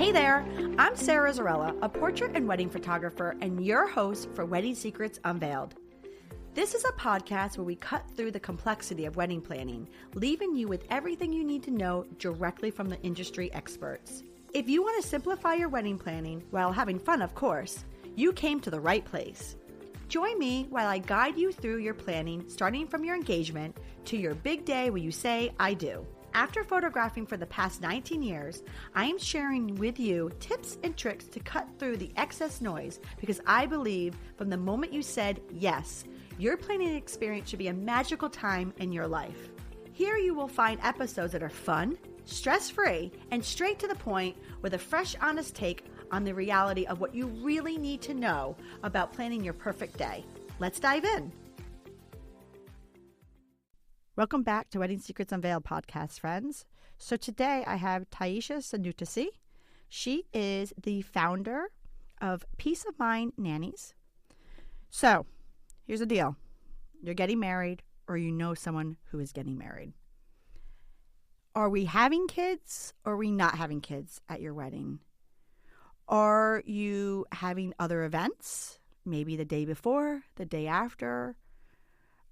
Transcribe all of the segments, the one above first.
Hey there, I'm Sara, a portrait and wedding photographer and your host for Wedding Secrets Unveiled. This is a podcast where we cut through the complexity of wedding planning, leaving you with everything you need to know directly from the industry experts. If you want to simplify your wedding planning while having fun, of course, you came to the right place. Join me while I guide you through your planning, starting from your engagement to your big day where you say, I do. After photographing for the past 19 years, I am sharing with you tips and tricks to cut through the excess noise because I believe from the moment you said yes, your planning experience should be a magical time in your life. Here you will find episodes that are fun, stress-free, and straight to the point with a fresh, honest take on the reality of what you really need to know about planning your perfect day. Let's dive in. Welcome back to Wedding Secrets Unveiled podcast, friends. So today I have Tiesha Sinouthasy. She is the founder of Peace of Mind Nannies. So here's the deal. You're getting married or you know someone who is getting married. Are we having kids or are we not having kids at your wedding? Are you having other events? Maybe the day before, the day after?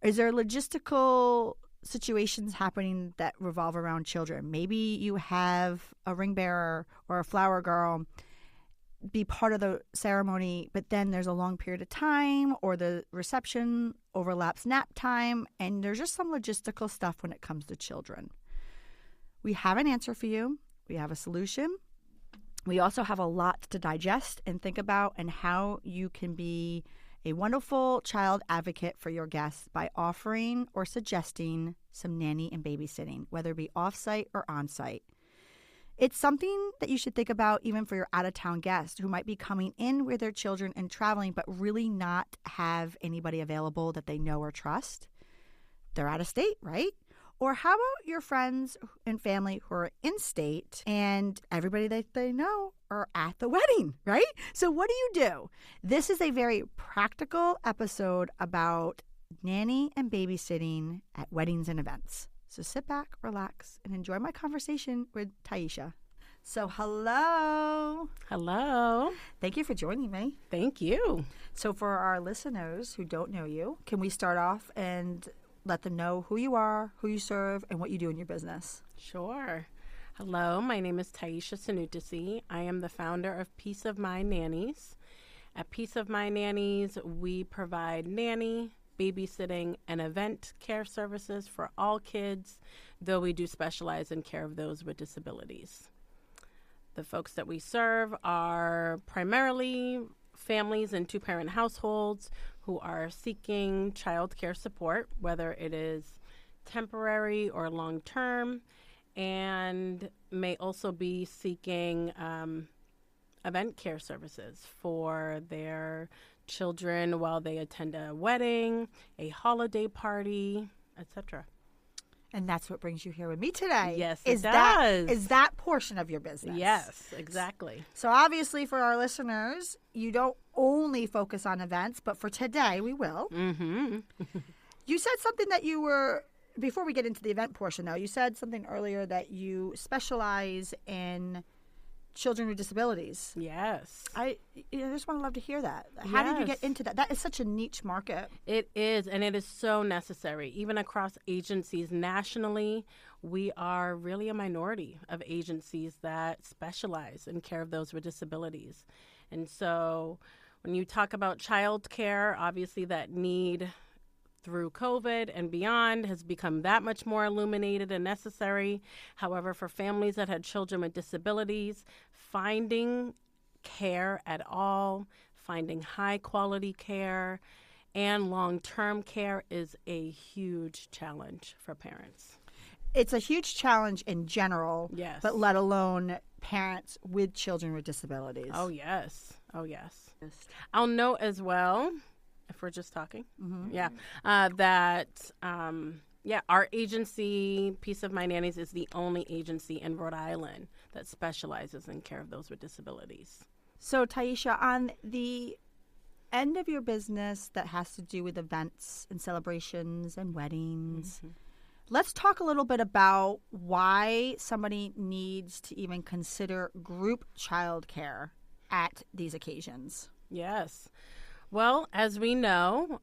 Is there logistical situations happening that revolve around children? Maybe you have a ring bearer or a flower girl be part of the ceremony, but then there's a long period of time or the reception overlaps nap time, and there's just some logistical stuff when it comes to children. We have an answer for you. We have a solution. We also have a lot to digest and think about and how you can be a wonderful child advocate for your guests by offering or suggesting some nanny and babysitting, whether it be off-site or on-site. It's something that you should think about even for your out-of-town guests who might be coming in with their children and traveling, but really not have anybody available that they know or trust. They're out of state, right? Or how about your friends and family who are in state and everybody that they know are at the wedding, right? So what do? This is a very practical episode about nanny and babysitting at weddings and events. So sit back, relax, and enjoy my conversation with Tiesha. So hello. Hello. Thank you for joining me. Thank you. So for our listeners who don't know you, can we start off and let them know who you are, who you serve, and what you do in your business? Sure. Hello, my name is Tiesha Sinouthasy. I am the founder of Peace of Mind Nannies. At Peace of Mind Nannies, we provide nanny, babysitting, and event care services for all kids, though we do specialize in care of those with disabilities. The folks that we serve are primarily families in two-parent households who are seeking childcare support, whether it is temporary or long-term, and may also be seeking event care services for their children while they attend a wedding, a holiday party, etc. And that's what brings you here with me today. Yes, it does. Is that portion of your business? Yes, exactly. So obviously for our listeners, you don't only focus on events, but for today we will. Mm-hmm. You said something that you were, before we get into the event portion though, you said something earlier that you specialize in children with disabilities. Yes. I just want to love to hear that. How did you get into that? That is such a niche market. It is, and it is so necessary. Even across agencies nationally, we are really a minority of agencies that specialize in care of those with disabilities. And so when you talk about childcare, obviously that need through COVID and beyond has become that much more illuminated and necessary. However, for families that had children with disabilities, finding care at all, finding high quality care and long-term care is a huge challenge for parents. It's a huge challenge in general, Yes. but let alone parents with children with disabilities. Oh, yes. Oh, yes. I'll note as well, if we're just talking, that our agency, Peace of Mind Nannies, is the only agency in Rhode Island that specializes in care of those with disabilities. So, Tiesha, on the end of your business that has to do with events and celebrations and weddings, let's talk a little bit about why somebody needs to even consider group childcare at these occasions. Yes. Well, as we know,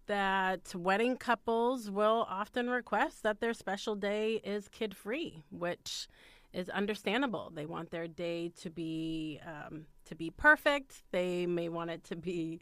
that wedding couples will often request that their special day is kid-free, which is understandable. They want their day to be perfect. They may want it to be,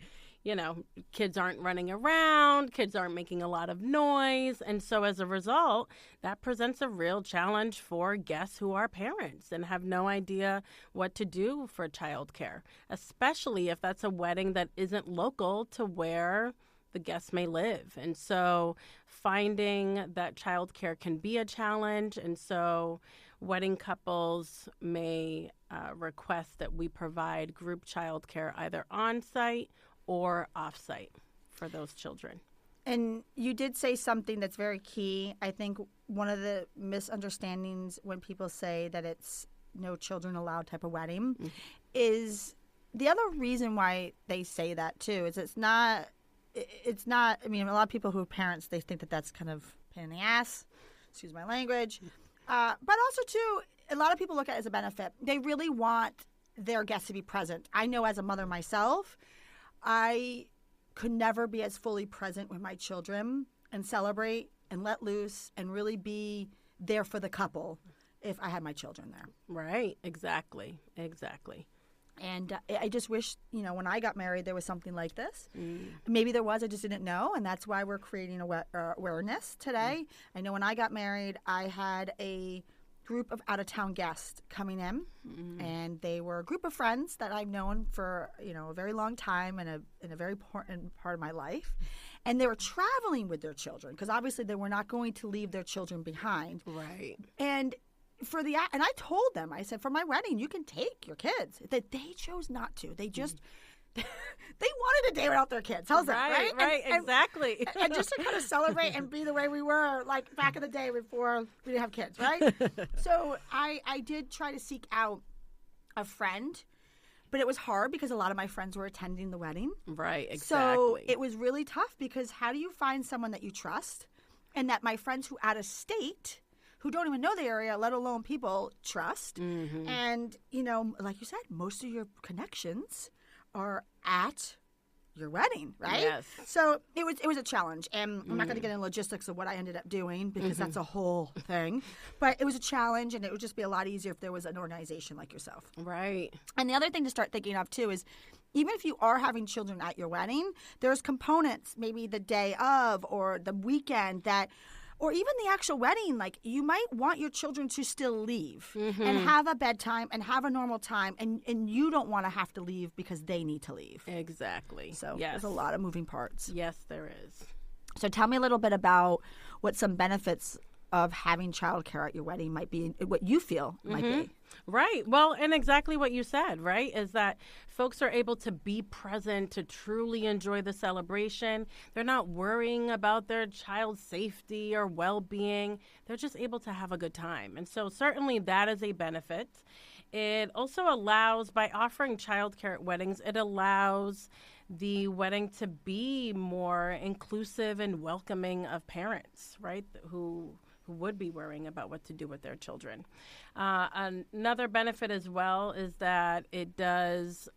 kids aren't running around, kids aren't making a lot of noise. And so as a result, that presents a real challenge for guests who are parents and have no idea what to do for childcare, especially if that's a wedding that isn't local to where the guests may live. And so finding that childcare can be a challenge. And so wedding couples may request that we provide group childcare either on-site or off-site for those children. And you did say something that's very key. I think one of the misunderstandings when people say that it's no children allowed type of wedding is the other reason why they say that too is it's not, I mean, a lot of people who are parents, they think that that's kind of pain in the ass, excuse my language. But also too, a lot of people look at it as a benefit. They really want their guests to be present. I know as a mother myself, I could never be as fully present with my children and celebrate and let loose and really be there for the couple if I had my children there. Right, exactly. And I just wish, when I got married, there was something like this. Maybe there was, I just didn't know, and that's why we're creating awareness today. I know when I got married, I had a group of out-of-town guests coming in, and they were a group of friends that I've known for, a very long time and in a very important part of my life. And they were traveling with their children because obviously they were not going to leave their children behind. Right. And I told them, I said, for my wedding, you can take your kids. That they chose not to. They just, they wanted a day without their kids. How's that, right? Right, exactly. And just to kind of celebrate and be the way we were, like back in the day before we didn't have kids, right? So I did try to seek out a friend, but it was hard because a lot of my friends were attending the wedding. Right, exactly. So it was really tough because how do you find someone that you trust and that my friends who out of state who don't even know the area, let alone people trust. And, like you said, most of your connections are at your wedding, right? Yes. So it was a challenge. And I'm not going to get into logistics of what I ended up doing because that's a whole thing. But it was a challenge, and it would just be a lot easier if there was an organization like yourself. Right. And the other thing to start thinking of, too, is even if you are having children at your wedding, there's components, maybe the day of or the weekend or even the actual wedding, like you might want your children to still leave and have a bedtime and have a normal time, and you don't want to have to leave because they need to leave. Exactly. So yes. There's a lot of moving parts. Yes, there is. So tell me a little bit about what some benefits of having childcare at your wedding might be, what you feel might be. Right. Well, and exactly what you said, right, is that folks are able to be present to truly enjoy the celebration. They're not worrying about their child's safety or well-being. They're just able to have a good time. And so certainly that is a benefit. It also allows, by offering childcare at weddings, it allows the wedding to be more inclusive and welcoming of parents, right, who would be worrying about what to do with their children. Another benefit as well is that it does,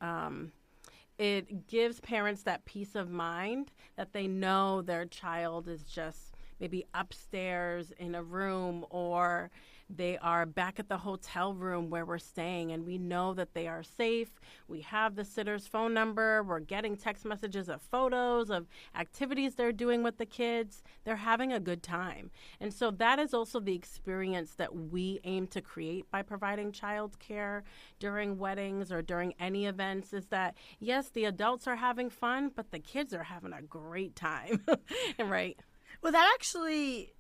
it gives parents that peace of mind that they know their child is just maybe upstairs in a room, or they are back at the hotel room where we're staying, and we know that they are safe. We have the sitter's phone number. We're getting text messages of photos of activities they're doing with the kids. They're having a good time. And so that is also the experience that we aim to create by providing childcare during weddings or during any events, is that, yes, the adults are having fun, but the kids are having a great time. Right. Well, that actually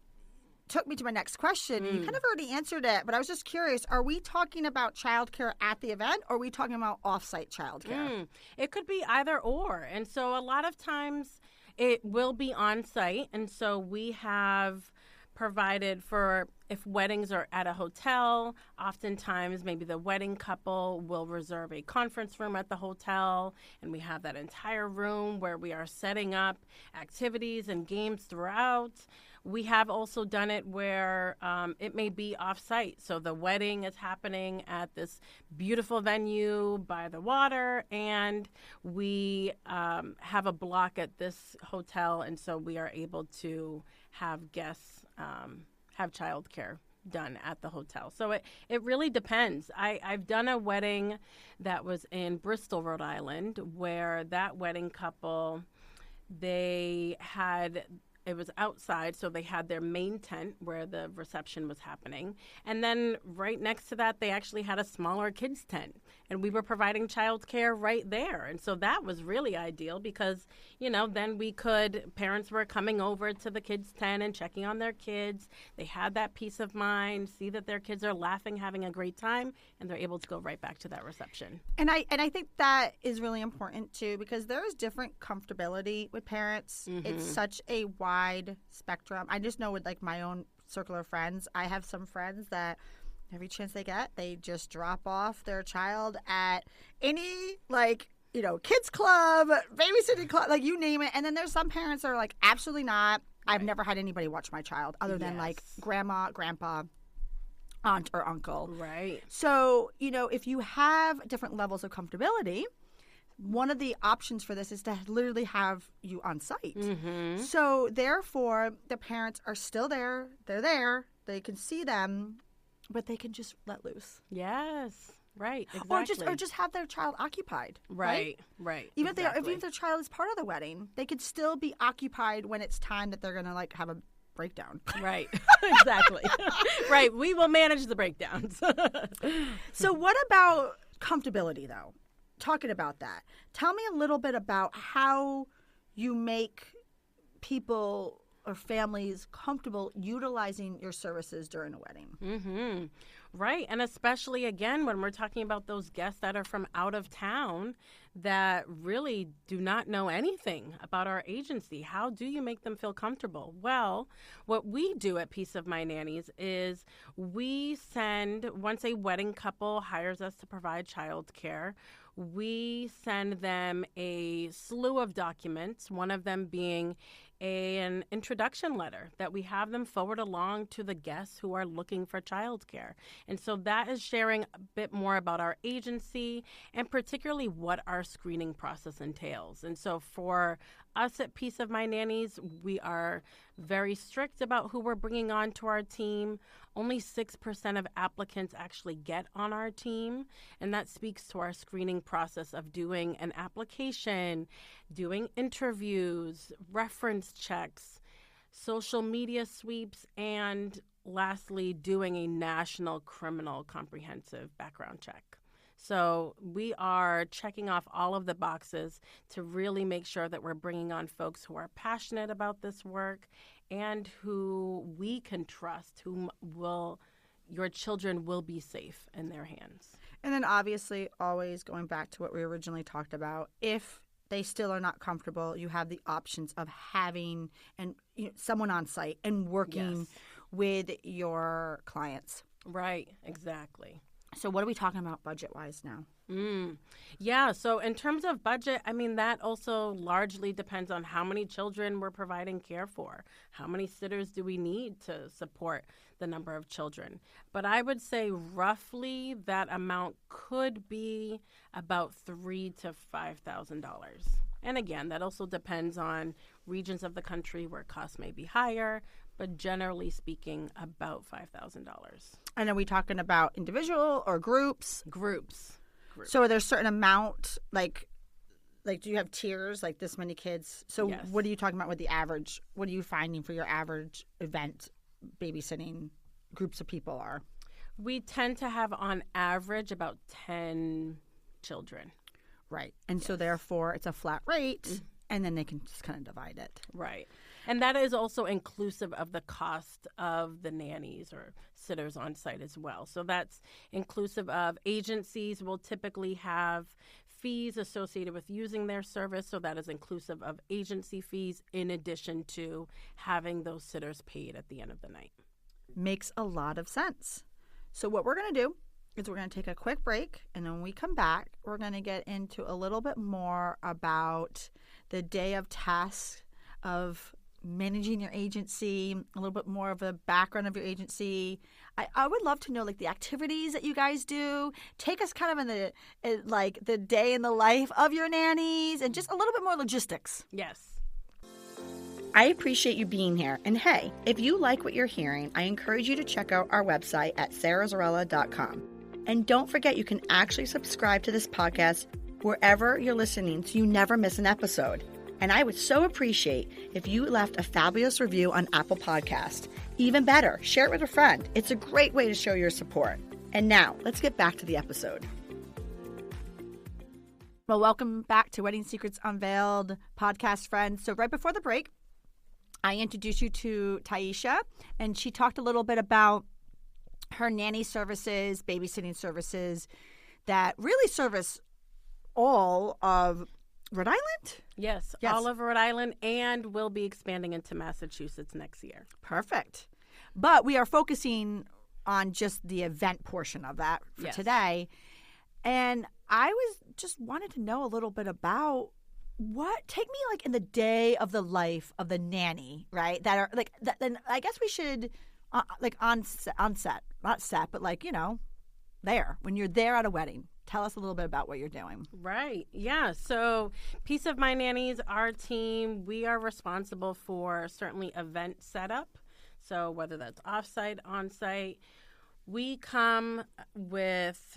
took me to my next question. You kind of already answered it, but I was just curious, are we talking about childcare at the event, or are we talking about off-site childcare? It could be either or. And so a lot of times it will be on-site. And so we have provided for, if weddings are at a hotel, oftentimes maybe the wedding couple will reserve a conference room at the hotel, and we have that entire room where we are setting up activities and games throughout. We have also done it where it may be off-site. So the wedding is happening at this beautiful venue by the water, and we have a block at this hotel, and so we are able to have guests have childcare done at the hotel. So it really depends. I've done a wedding that was in Bristol, Rhode Island, where that wedding couple, it was outside, so they had their main tent where the reception was happening. And then right next to that, they actually had a smaller kids tent. And we were providing childcare right there. And so that was really ideal because, then parents were coming over to the kids' tent and checking on their kids. They had that peace of mind, see that their kids are laughing, having a great time, and they're able to go right back to that reception. And I think that is really important, too, because there is different comfortability with parents. Mm-hmm. It's such a wide spectrum. I just know with, my own circle of friends, I have some friends that every chance they get, they just drop off their child at any, kids club, babysitting club, you name it. And then there's some parents that are absolutely not. Right. I've never had anybody watch my child other than grandma, grandpa, aunt, or uncle. Right. So, if you have different levels of comfortability, one of the options for this is to literally have you on site. Mm-hmm. So, therefore, the parents are still there. They're there. They can see them, but they can just let loose. Yes. Right. Exactly. Or just have their child occupied. Right. Even if their child is part of the wedding, they could still be occupied when it's time that they're going to have a breakdown. Right. Exactly. Right. We will manage the breakdowns. So what about comfortability, though? Talking about that, tell me a little bit about how you make people or families comfortable utilizing your services during a wedding. Mm-hmm. Right. And especially, again, when we're talking about those guests that are from out of town that really do not know anything about our agency. How do you make them feel comfortable? Well, what we do at Peace of Mind Nannies is we send, once a wedding couple hires us to provide childcare, we send them a slew of documents, one of them being an introduction letter that we have them forward along to the guests who are looking for childcare. And so that is sharing a bit more about our agency and particularly what our screening process entails. And so for us at Peace of Mind Nannies, we are very strict about who we're bringing on to our team. Only 6% of applicants actually get on our team, and that speaks to our screening process of doing an application, doing interviews, reference checks, social media sweeps, and lastly, doing a national criminal comprehensive background check. So we are checking off all of the boxes to really make sure that we're bringing on folks who are passionate about this work and who we can trust, your children will be safe in their hands. And then obviously always going back to what we originally talked about, if they still are not comfortable, you have the options of having someone on site and working with your clients. Right, exactly. So what are we talking about budget-wise now? Yeah, so in terms of budget, that also largely depends on how many children we're providing care for. How many sitters do we need to support the number of children? But I would say roughly that amount could be about $3,000 to $5,000. And again, that also depends on regions of the country where costs may be higher, but generally speaking, about $5,000. And are we talking about individual or groups? Groups. So are there a certain amount, like do you have tiers, like this many kids? So yes. What are you talking about with the average? What are you finding for your average event babysitting groups of people are? We tend to have on average about 10 children. Right. And so therefore it's a flat rate, and then they can just kind of divide it. Right. And that is also inclusive of the cost of the nannies or sitters on site as well. So that's inclusive of agencies will typically have fees associated with using their service. So that is inclusive of agency fees in addition to having those sitters paid at the end of the night. Makes a lot of sense. So what we're going to do is we're going to take a quick break, and then when we come back, we're going to get into a little bit more about the day of tasks of managing your agency, a little bit more of a background of your agency. I would love to know like the activities that you guys do. Take us kind of in the day in the life of your nannies and just a little bit more logistics. Yes. I appreciate you being here. And hey, if you like what you're hearing, I encourage you to check out our website at sarazarella.com. And don't forget, you can actually subscribe to this podcast wherever you're listening so you never miss an episode. And I would so appreciate if you left a fabulous review on Apple Podcast. Even better, share it with a friend. It's a great way to show your support. And now, let's get back to the episode. Well, welcome back to Wedding Secrets Unveiled podcast, friends. So right before the break, I introduced you to Tiesha, and she talked a little bit about her nanny services, babysitting services that really service all of Rhode Island? Yes, all of Rhode Island, and we'll be expanding into Massachusetts next year. Perfect. But we are focusing on just the event portion of that for today. And I just wanted to know a little bit about take me like in the day of the life of the nanny, right? That are like that. Then I guess we should like on set, not set, but like, there when you're there at a wedding. Tell us a little bit about what you're doing. Right. Yeah. So Peace of Mind Nannies, our team, we are responsible for certainly event setup. So whether that's offsite, onsite, we come with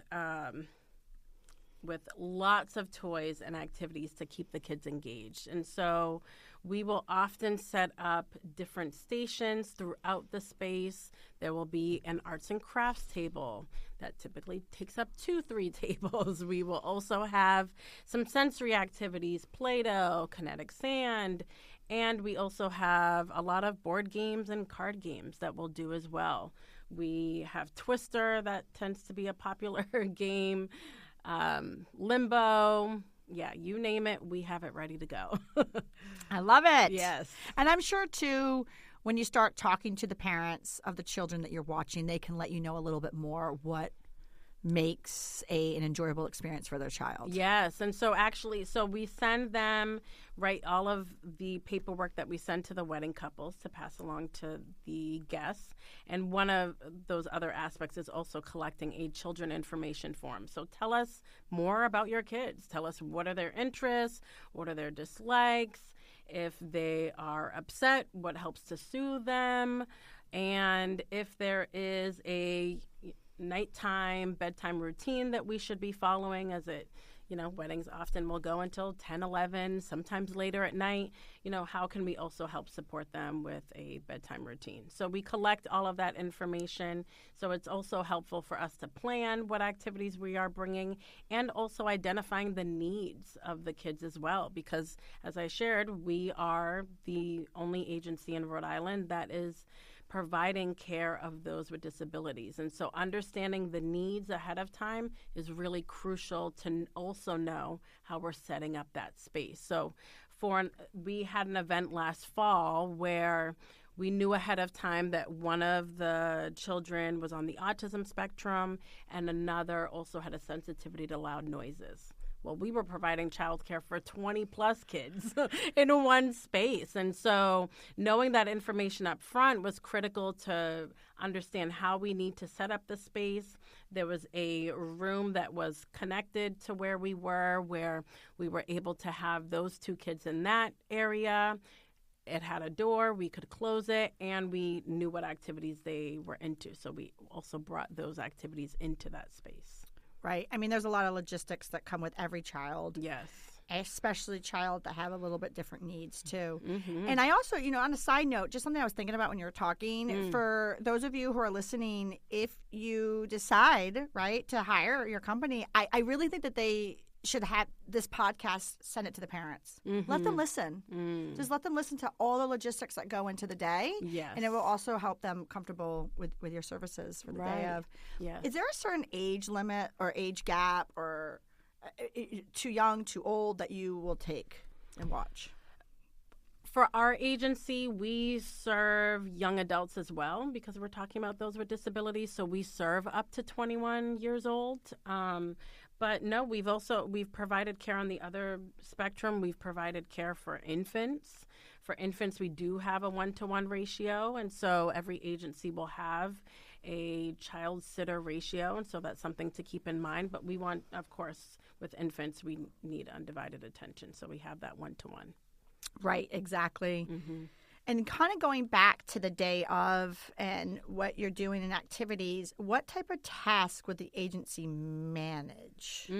lots of toys and activities to keep the kids engaged. And so we will often set up different stations throughout the space. There will be an arts and crafts table that typically takes up 2-3 tables. We will also have some sensory activities, Play-Doh, kinetic sand, and we also have a lot of board games and card games that we'll do as well. We have Twister, that tends to be a popular game. Limbo, you name it, we have it ready to go. I love it. Yes. And I'm sure, too, when you start talking to the parents of the children that you're watching, they can let you know a little bit more what makes an enjoyable experience for their child. Yes. And so we send them, all of the paperwork that we send to the wedding couples to pass along to the guests. And one of those other aspects is also collecting a children information form. So tell us more about your kids. Tell us what are their interests, what are their dislikes, if they are upset, what helps to soothe them, and if there is a nighttime, bedtime routine that we should be following, as weddings often will go until 10, 11, sometimes later at night. How can we also help support them with a bedtime routine? So we collect all of that information. So it's also helpful for us to plan what activities we are bringing and also identifying the needs of the kids as well. Because as I shared, we are the only agency in Rhode Island that is providing care of those with disabilities. And so understanding the needs ahead of time is really crucial to also know how we're setting up that space. So we had an event last fall where we knew ahead of time that one of the children was on the autism spectrum and another also had a sensitivity to loud noises. Well, we were providing childcare for 20-plus kids in one space. And so knowing that information up front was critical to understand how we need to set up the space. There was a room that was connected to where we were able to have those 2 kids in that area. It had a door, we could close it, and we knew what activities they were into. So we also brought those activities into that space. Right. I mean, there's a lot of logistics that come with every child. Yes. Especially child that have a little bit different needs, too. Mm-hmm. And I also, on a side note, just something I was thinking about when you were talking, for those of you who are listening, if you decide, to hire your company, I really think that they should have this podcast, send it to the parents. Mm-hmm. Let them listen. Just let them listen to all the logistics that go into the day. Yes. And it will also help them comfortable with your services for the day of. Yes. Is there a certain age limit or age gap or too young, too old that you will take and watch? For our agency, we serve young adults as well because we're talking about those with disabilities. So we serve up to 21 years old. But no, we've provided care on the other spectrum. We've provided care for infants, For infants, we do have a 1-to-1 ratio, and so every agency will have a child sitter ratio, and so that's something to keep in mind. But we want, of course, with infants, we need undivided attention, so we have that 1-to-1. Right, exactly. Mm-hmm. And kind of going back to the day of and what you're doing in activities, what type of task would the agency manage?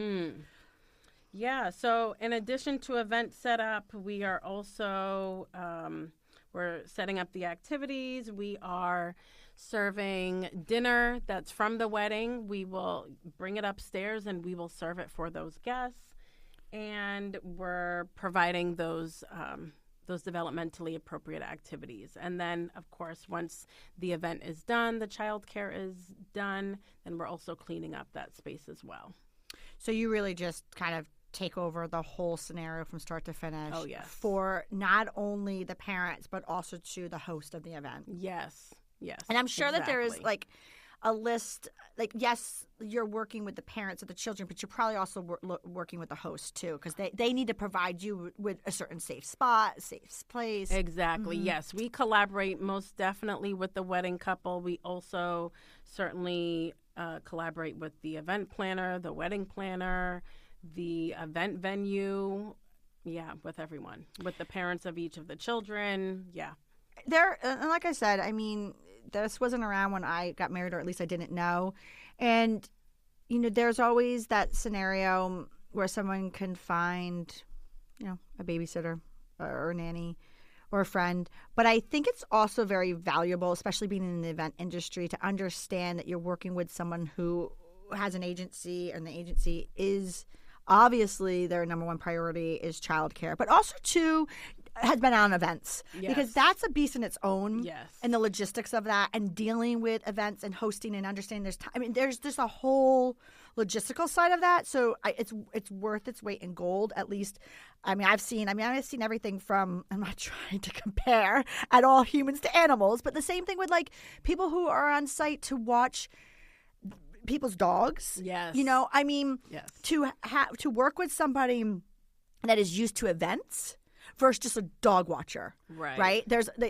Yeah, so in addition to event setup, we are also we're setting up the activities. We are serving dinner that's from the wedding. We will bring it upstairs and we will serve it for those guests. And we're providing those developmentally appropriate activities. And then, of course, once the event is done, the childcare is done, then we're also cleaning up that space as well. So you really just kind of take over the whole scenario from start to finish. Oh, yes. For not only the parents, but also to the host of the event. Yes. And I'm sure that there is like a list, like, yes, you're working with the parents of the children, but you're probably also working with the host too, because they need to provide you with a certain safe spot, safe place. Exactly. Mm-hmm. Yes, we collaborate most definitely with the wedding couple. We also certainly collaborate with the event planner, the wedding planner, the event venue. Yeah, with everyone, with the parents of each of the children. Yeah. And like I said, I mean, this wasn't around when I got married, or at least I didn't know. And, you know, there's always that scenario where someone can find, you know, a babysitter or a nanny or a friend. But I think it's also very valuable, especially being in the event industry, to understand that you're working with someone who has an agency, and the agency is obviously their number one priority is childcare, but also too has been on events. Yes. Because that's a beast in its own. Yes. And the logistics of that and dealing with events and hosting and understanding there's just a whole logistical side of that. So it's worth its weight in gold, at least. I've seen everything from, I'm not trying to compare at all humans to animals, but the same thing with like people who are on site to watch people's dogs. Yes. You know, I mean, yes. to work with somebody that is used to events versus just a dog watcher. Right?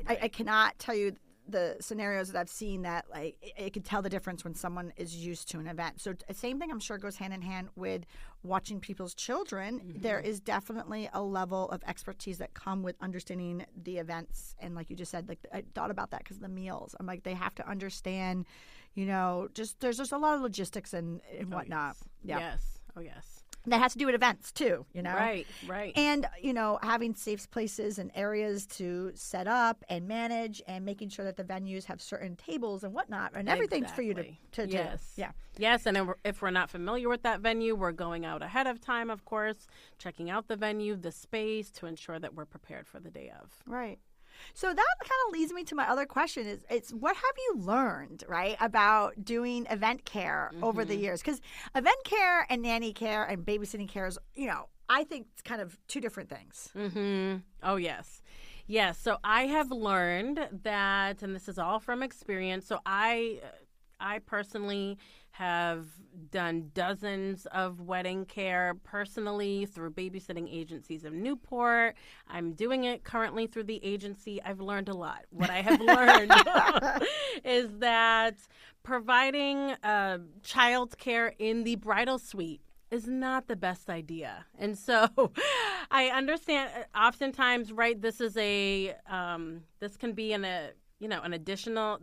I cannot tell you the scenarios that I've seen that like it can tell the difference when someone is used to an event. So the same thing I'm sure goes hand in hand with watching people's children. Mm-hmm. There is definitely a level of expertise that come with understanding the events. And like you just said, like I thought about that because of the meals. I'm like, they have to understand, you know, there's just a lot of logistics and whatnot. Yes. Yeah. Yes. Oh, yes. That has to do with events too, you know? Right. And, you know, having safe places and areas to set up and manage and making sure that the venues have certain tables and whatnot and everything for you to yes. do. Yeah. Yes, and if we're not familiar with that venue, we're going out ahead of time, of course, checking out the venue, the space to ensure that we're prepared for the day of. Right. So that kind of leads me to my other question it's what have you learned, right, about doing event care over the years? Because event care and nanny care and babysitting care is, you know, I think it's kind of two different things. Mm-hmm. Oh, yes. Yes. So I have learned that, and this is all from experience, so I personally have done dozens of wedding care personally through babysitting agencies of Newport. I'm doing it currently through the agency. I've learned a lot. What I have learned is that providing child care in the bridal suite is not the best idea. And so I understand oftentimes, right, this is this can be an additional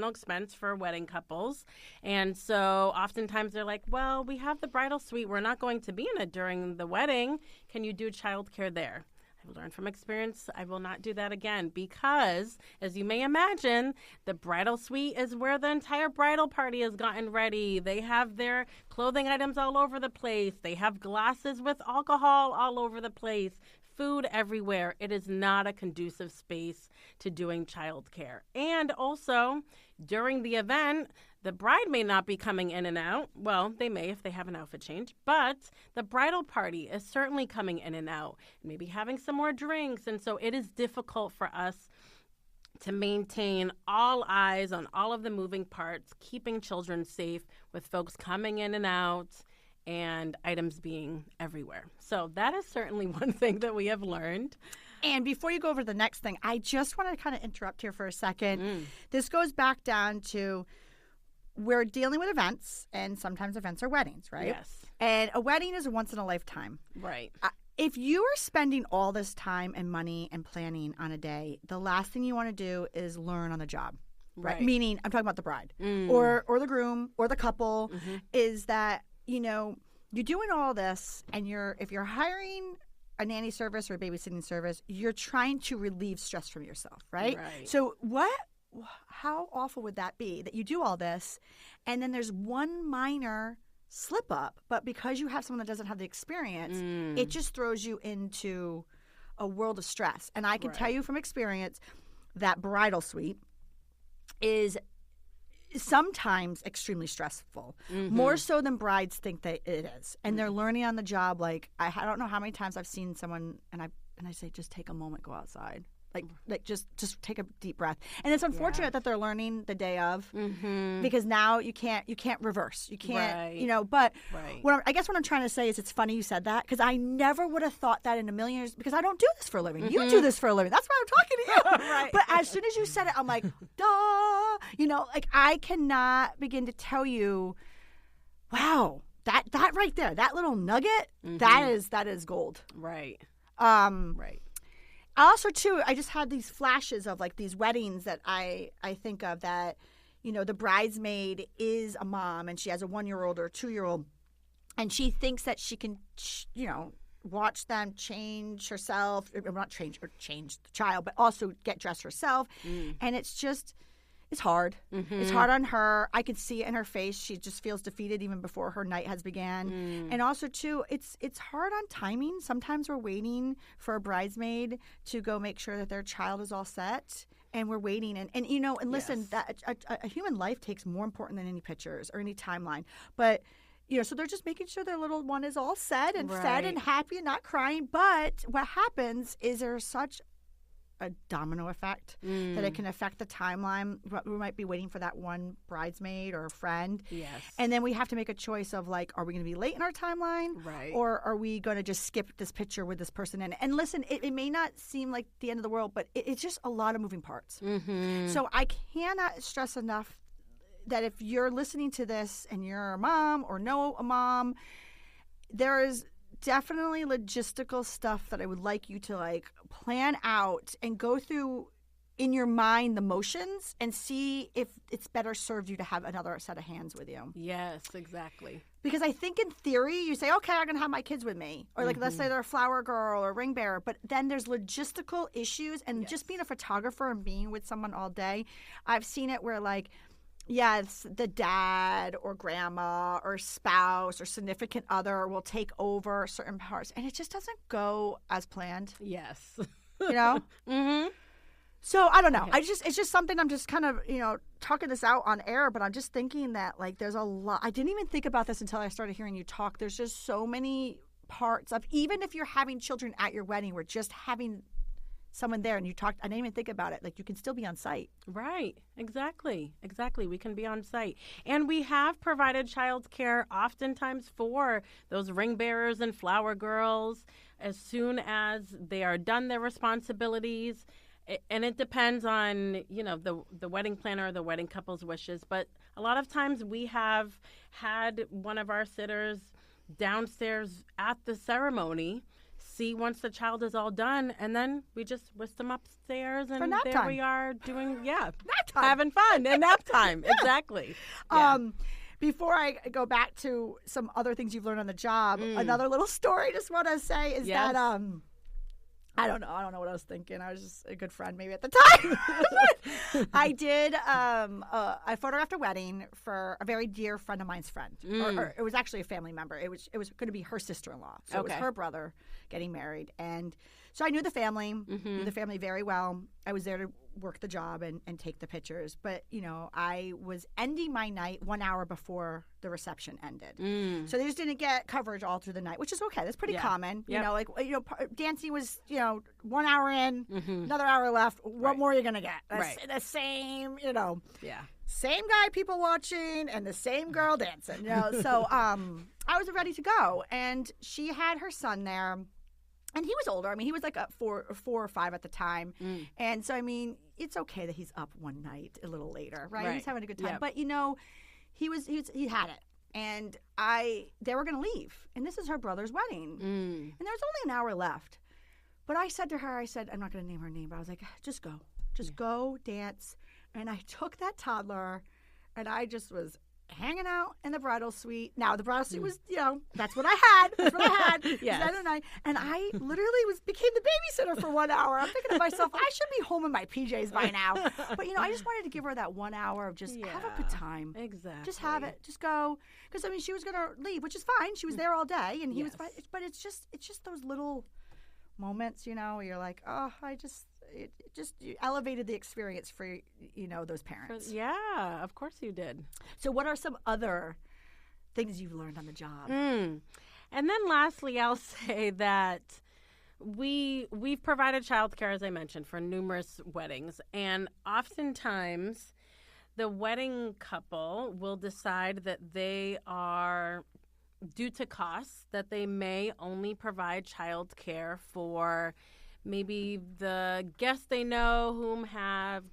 expense for wedding couples. And so oftentimes they're like, well, we have the bridal suite. We're not going to be in it during the wedding. Can you do childcare there? I've learned from experience I will not do that again because, as you may imagine, the bridal suite is where the entire bridal party has gotten ready. They have their clothing items all over the place. They have glasses with alcohol all over the place. Food everywhere. It is not a conducive space to doing childcare. And also, during the event, the bride may not be coming in and out. Well, they may if they have an outfit change. But the bridal party is certainly coming in and out, maybe having some more drinks. And so it is difficult for us to maintain all eyes on all of the moving parts, keeping children safe with folks coming in and out and items being everywhere. So that is certainly one thing that we have learned. And before you go over to the next thing, I just want to kind of interrupt here for a second. This goes back down to we're dealing with events, and sometimes events are weddings, right? Yes. And a wedding is a once in a lifetime. Right. If you are spending all this time and money and planning on a day, the last thing you want to do is learn on the job. Right. Meaning, I'm talking about the bride or the groom or the couple, is that, you're doing all this, and if you're hiring a nanny service or a babysitting service, you're trying to relieve stress from yourself, right? So how awful would that be that you do all this and then there's one minor slip up, but because you have someone that doesn't have the experience, it just throws you into a world of stress. And I can tell you from experience that bridal suite is sometimes extremely stressful, more so than brides think that it is. And they're learning on the job. Like, I don't know how many times I've seen someone and I say, just take a moment, go outside. Like just take a deep breath. And it's unfortunate that they're learning the day of, because now you can't reverse. You can't, but I guess what I'm trying to say is it's funny you said that, because I never would have thought that in a million years, because I don't do this for a living. You do this for a living. That's why I'm talking to you. But as soon as you said it, I'm like, duh. Like, I cannot begin to tell you, wow, that right there, that little nugget, that is gold. Right. Also, too, I just had these flashes of, like, these weddings that I think of that, the bridesmaid is a mom and she has a 1-year-old or a 2-year-old, and she thinks that she can, watch them change herself, or not change the child, but also get dressed herself. And it's hard. It's hard on her. I can see it in her face. She just feels defeated even before her night has began. And also, too, it's hard on timing. Sometimes we're waiting for a bridesmaid to go make sure that their child is all set. And we're waiting. And listen, that a human life takes more important than any pictures or any timeline. But, so they're just making sure their little one is all set and fed and happy and not crying. But what happens is there's such a domino effect that it can affect the timeline. We might be waiting for that one bridesmaid or friend. Yes. And then we have to make a choice of, like, are we going to be late in our timeline? Right. Or are we going to just skip this picture with this person in it? And listen, it may not seem like the end of the world, but it's just a lot of moving parts. So I cannot stress enough that if you're listening to this and you're a mom or know a mom, there is definitely logistical stuff that I would like you to, like, plan out and go through in your mind the motions and see if it's better served you to have another set of hands with you. Yes, exactly. Because I think in theory you say, okay, I'm going to have my kids with me. Or, like, let's say they're a flower girl or a ring bearer. But then there's logistical issues. And just being a photographer and being with someone all day, I've seen it where, like, yes, the dad or grandma or spouse or significant other will take over certain parts, and it just doesn't go as planned. Yes. So I don't know. It's just something I'm just kind of, talking this out on air, but I'm just thinking that, like, there's a lot. I didn't even think about this until I started hearing you talk. There's just so many parts of, even if you're having children at your wedding, we're just having someone there and you talked, I didn't even think about it. Like, you can still be on site. Right. Exactly. We can be on site. And we have provided childcare oftentimes for those ring bearers and flower girls as soon as they are done their responsibilities. And it depends on, the wedding planner or the wedding couple's wishes. But a lot of times we have had one of our sitters downstairs at the ceremony see once the child is all done, and then we just whisk them upstairs, and there time. We are doing, nap time. Having fun, and nap time, exactly. Before I go back to some other things you've learned on the job, another little story I just want to say is that, I don't know what I was thinking. I was just a good friend maybe at the time. I did, I photographed a wedding for a very dear friend of mine's friend. Or it was actually a family member. It was going to be her sister-in-law. So it was her brother getting married. And so I knew the family, very well. I was there to work the job and take the pictures. But, I was ending my night 1 hour before the reception ended. So they just didn't get coverage all through the night, which is okay. That's pretty common. Yep. Dancing was, 1 hour in, another hour left. What more are you going to get? The same, same guy people watching and the same girl dancing. So I was ready to go. And she had her son there. And he was older. I mean, he was like 4 or 5 at the time. And so, I mean, it's okay that he's up one night a little later, right? He's having a good time. Yep. But, you know, he had it. And they were going to leave. And this is her brother's wedding. And there was only an hour left. But I said to her, I'm not going to name her name, but I was like, just go. Just go dance. And I took that toddler, and I just was hanging out in the bridal suite. Now, the bridal suite was, you know, that's what I had. That's what I had. Yes. And I literally became the babysitter for 1 hour. I'm thinking to myself, I should be home in my PJs by now. But, you know, I just wanted to give her that 1 hour of just have a good time. Exactly. Just have it. Just go. Because, I mean, she was going to leave, which is fine. She was there all day, and he was fine. But it's just those little moments, you know, where you're like, oh, it just elevated the experience for, you know, those parents. Yeah, of course you did. So what are some other things you've learned on the job? And then lastly, I'll say that we've provided childcare, as I mentioned, for numerous weddings. And oftentimes the wedding couple will decide that they are, due to costs, that they may only provide childcare for maybe the guests they know whom have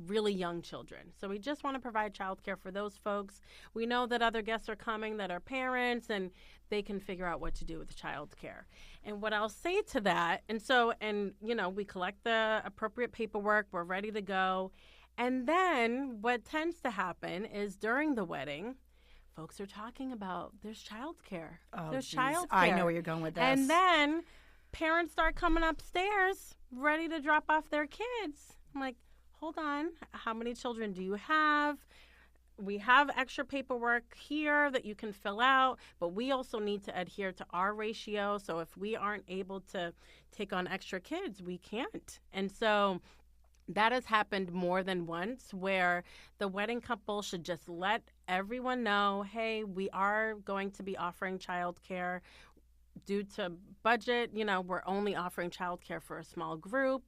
really young children. So we just want to provide childcare for those folks. We know that other guests are coming that are parents, and they can figure out what to do with childcare. And what I'll say to that, and you know, we collect the appropriate paperwork, we're ready to go. And then what tends to happen is during the wedding, folks are talking about there's childcare. Oh, there's geez. childcare. I know where you're going with this. And then parents start coming upstairs ready to drop off their kids. I'm like, hold on. How many children do you have? We have extra paperwork here that you can fill out, but we also need to adhere to our ratio. So if we aren't able to take on extra kids, we can't. And so that has happened more than once, where the wedding couple should just let everyone know, hey, we are going to be offering childcare. Due to budget, you know, we're only offering childcare for a small group,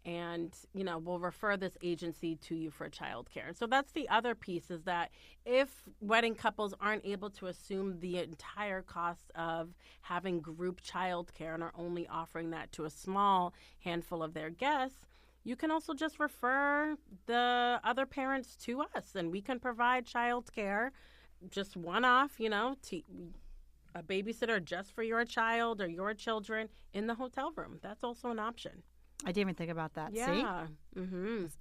and, you know, we'll refer this agency to you for childcare. So that's the other piece, is that if wedding couples aren't able to assume the entire cost of having group childcare and are only offering that to a small handful of their guests, you can also just refer the other parents to us, and we can provide childcare, just one-off, you know, a babysitter just for your child or your children in the hotel room. That's also an option. I didn't even think about that. Yeah. See?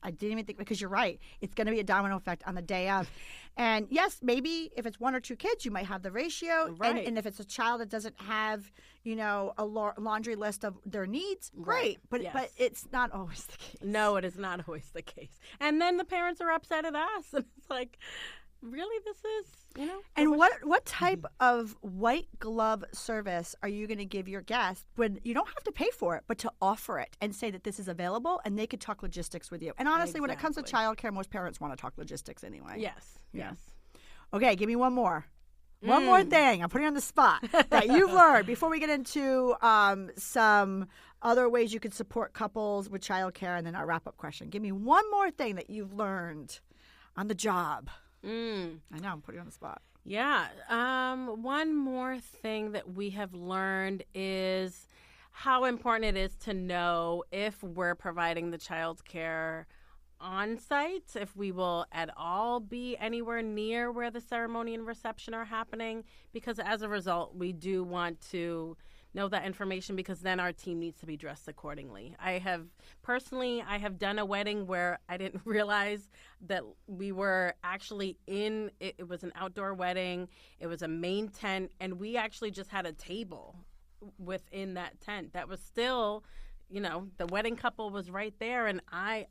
I didn't even think, because you're right. It's going to be a domino effect on the day of. And yes, maybe if it's 1 or 2 kids, you might have the ratio. Right. And if it's a child that doesn't have, you know, a laundry list of their needs, great. But it's not always the case. No, it is not always the case. And then the parents are upset at us. And it's like, really, this is, you know. And what type of white glove service are you going to give your guests when you don't have to pay for it, but to offer it and say that this is available, and they could talk logistics with you? And honestly, when it comes to childcare, most parents want to talk logistics anyway. Yes. Okay, give me one more. One more thing. I'm putting you on the spot that you've learned before we get into some other ways you could support couples with childcare, and then our wrap-up question. Give me one more thing that you've learned on the job. I know, I'm putting you on the spot. Yeah. One more thing that we have learned is how important it is to know if we're providing the child care on site, if we will at all be anywhere near where the ceremony and reception are happening, because as a result, we do want to know that information, because then our team needs to be dressed accordingly. I have done a wedding where I didn't realize that we were actually it was an outdoor wedding. It was a main tent, and we actually just had a table within that tent that was still, you know, the wedding couple was right there, and I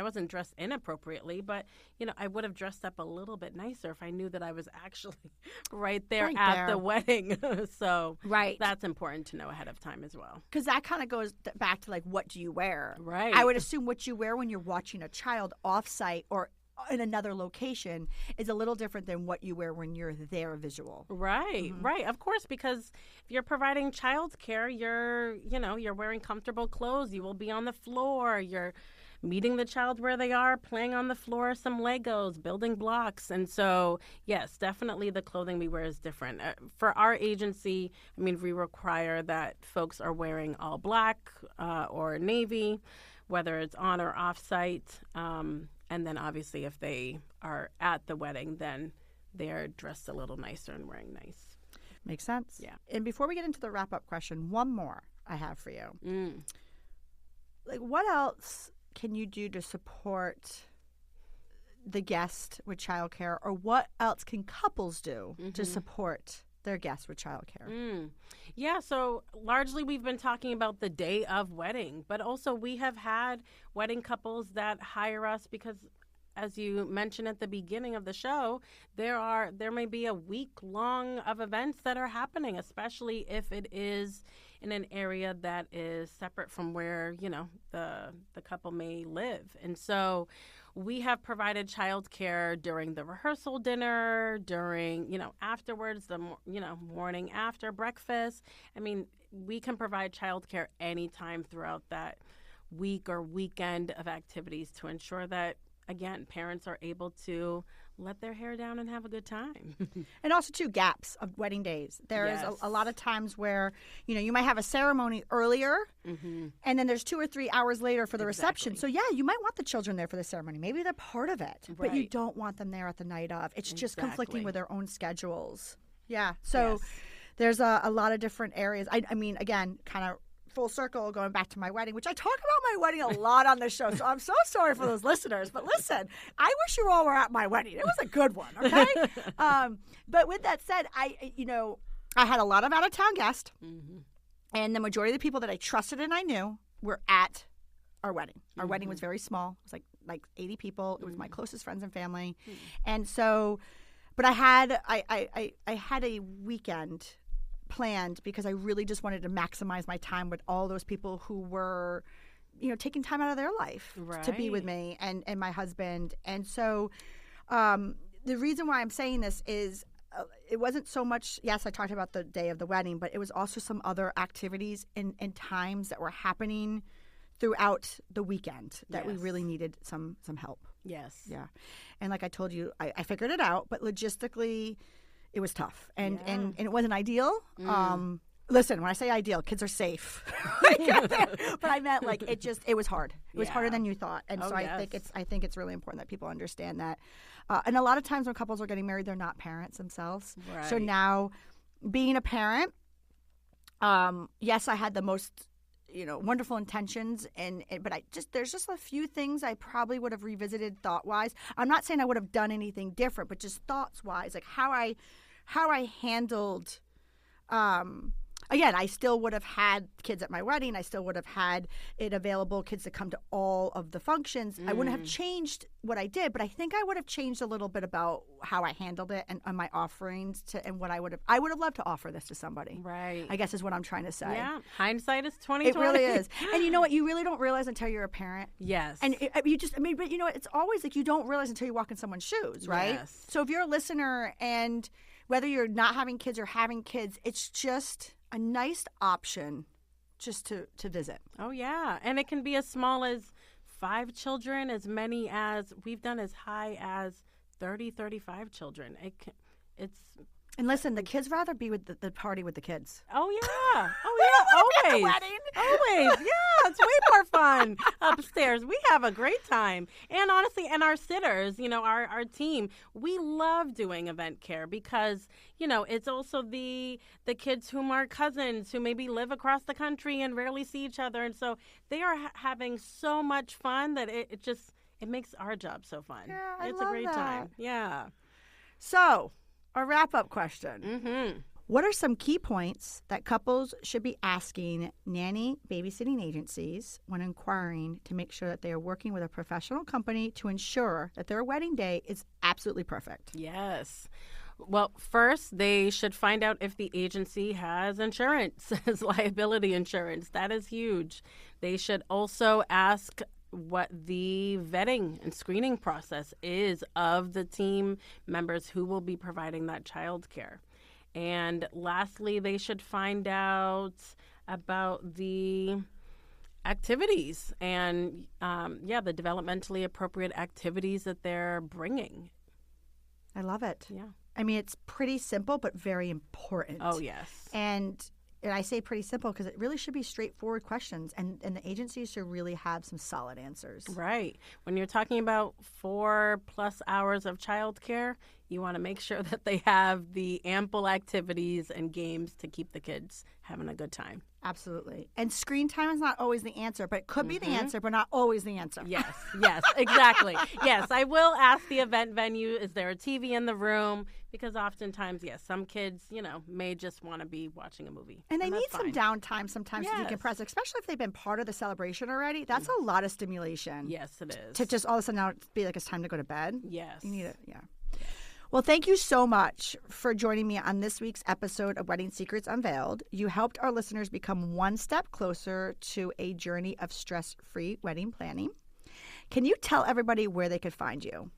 wasn't dressed inappropriately, but, you know, I would have dressed up a little bit nicer if I knew that I was actually right there at the wedding. So that's important to know ahead of time as well. Because that kind of goes back to, like, what do you wear? Right. I would assume what you wear when you're watching a child off-site or in another location is a little different than what you wear when you're there visual. Right, right. Of course, because if you're providing child care, you're wearing comfortable clothes. You will be on the floor. You're meeting the child where they are, playing on the floor, some Legos, building blocks. And so, yes, definitely the clothing we wear is different. For our agency, I mean, we require that folks are wearing all black or navy, whether it's on or off site. And then obviously if they are at the wedding, then they're dressed a little nicer and wearing nice. Makes sense. Yeah. And before we get into the wrap-up question, one more I have for you. Like, what else can you do to support the guest with childcare, or what else can couples do to support their guests with childcare? Yeah, so largely we've been talking about the day of wedding, but also we have had wedding couples that hire us because, as you mentioned at the beginning of the show, there may be a week long of events that are happening, especially if it is in an area that is separate from where, you know, the couple may live. And so we have provided childcare during the rehearsal dinner, during, you know, afterwards, morning after breakfast. I mean, we can provide childcare anytime throughout that week or weekend of activities to ensure that, again, parents are able to let their hair down and have a good time. And also, too, gaps of wedding days. There's a lot of times where, you know, you might have a ceremony earlier, and then there's 2 or 3 hours later for the reception. So, yeah, you might want the children there for the ceremony. Maybe they're part of it, but you don't want them there at the night of. It's just conflicting with their own schedules. Yeah. So there's a lot of different areas. I mean, again, kind of full circle, going back to my wedding, which I talk about my wedding a lot on this show, so I'm so sorry for those listeners. But listen, I wish you all were at my wedding. It was a good one, okay? But with that said, I had a lot of out-of-town guests, and the majority of the people that I trusted and I knew were at our wedding. Our wedding was very small. It was like 80 people. It was my closest friends and family. And so, but I had a weekend planned because I really just wanted to maximize my time with all those people who were, you know, taking time out of their life to be with me and my husband. And so the reason why I'm saying this is it wasn't so much, yes, I talked about the day of the wedding, but it was also some other activities and times that were happening throughout the weekend that we really needed some help. Yes. Yeah. And like I told you, I figured it out, but logistically it was tough, and it wasn't ideal. Listen, when I say ideal, kids are safe. But I meant like it was hard. It was harder than you thought, and I think it's really important that people understand that. And a lot of times when couples are getting married, they're not parents themselves. Right. So now, being a parent, yes, I had the most, you know, wonderful intentions, but there's just a few things I probably would have revisited thought-wise. I'm not saying I would have done anything different, but just thoughts-wise, like how I handled. Again, I still would have had kids at my wedding. I still would have had it available, kids to come to all of the functions. I wouldn't have changed what I did, but I think I would have changed a little bit about how I handled it and my offerings and what I would have loved to offer this to somebody. Right. I guess is what I'm trying to say. Yeah. Hindsight is 20/20. It really is. And you know what? You really don't realize until you're a parent. Yes. And but you know what? It's always like you don't realize until you walk in someone's shoes, right? Yes. So if you're a listener and whether you're not having kids or having kids, it's just a nice option just to visit. Oh, yeah. And it can be as small as 5 children, as many as we've done as high as 30, 35 children. And listen, the kids rather be with the party with the kids. Oh, yeah. Always. At the wedding. Always. Yeah. It's way more fun upstairs. We have a great time. And honestly, and our sitters, you know, our team, we love doing event care because, you know, it's also the kids whom are cousins who maybe live across the country and rarely see each other. And so they are having so much fun that it makes our job so fun. Yeah, it's a great time. Yeah. So, a wrap-up question. What are some key points that couples should be asking nanny babysitting agencies when inquiring to make sure that they are working with a professional company to ensure that their wedding day is absolutely perfect? Yes. Well, first, they should find out if the agency has insurance, as liability insurance. That is huge. They should also ask what the vetting and screening process is of the team members who will be providing that child care. And lastly, they should find out about the activities and, the developmentally appropriate activities that they're bringing. I love it. Yeah. I mean, it's pretty simple, but very important. Oh, yes. And I say pretty simple because it really should be straightforward questions, and the agencies should really have some solid answers. Right. When you're talking about 4+ hours of childcare, you want to make sure that they have the ample activities and games to keep the kids having a good time. Absolutely. And screen time is not always the answer, but it could be the answer, but not always the answer. Yes, exactly. Yes, I will ask the event venue, is there a TV in the room? Because oftentimes, yes, some kids, may just want to be watching a movie. And they need some downtime sometimes to decompress, especially if they've been part of the celebration already. That's a lot of stimulation. Yes, it is. To just all of a sudden now be like it's time to go to bed. Yes. You need it, yeah. Well, thank you so much for joining me on this week's episode of Wedding Secrets Unveiled. You helped our listeners become one step closer to a journey of stress-free wedding planning. Can you tell everybody where they could find you?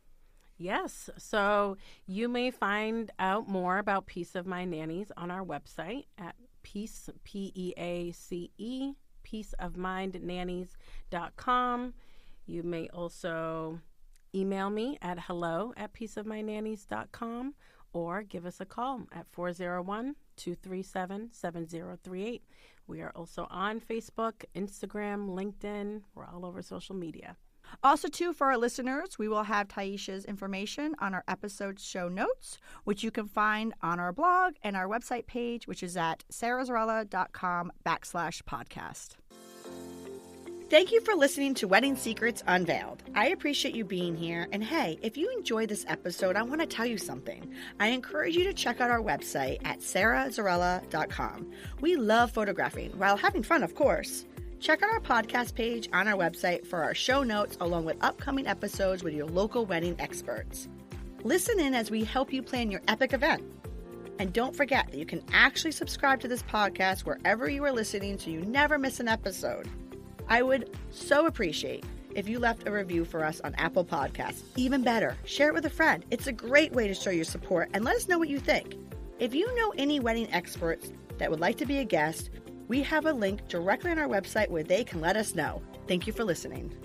Yes. So you may find out more about Peace of Mind Nannies on our website at peace, P-E-A-C-E, peaceofmindnannies.com. You may also email me at hello@peaceofmindnannies.com or give us a call at 401-237-7038. We are also on Facebook, Instagram, LinkedIn. We're all over social media. Also, too, for our listeners, we will have Tiesha's information on our episode show notes, which you can find on our blog and our website page, which is at sarazarella.com/podcast. Thank you for listening to Wedding Secrets Unveiled. I appreciate you being here. And hey, if you enjoyed this episode, I want to tell you something. I encourage you to check out our website at sarazarella.com. We love photographing, while having fun, of course. Check out our podcast page on our website for our show notes, along with upcoming episodes with your local wedding experts. Listen in as we help you plan your epic event. And don't forget that you can actually subscribe to this podcast wherever you are listening so you never miss an episode. I would so appreciate if you left a review for us on Apple Podcasts. Even better, share it with a friend. It's a great way to show your support and let us know what you think. If you know any wedding experts that would like to be a guest, we have a link directly on our website where they can let us know. Thank you for listening.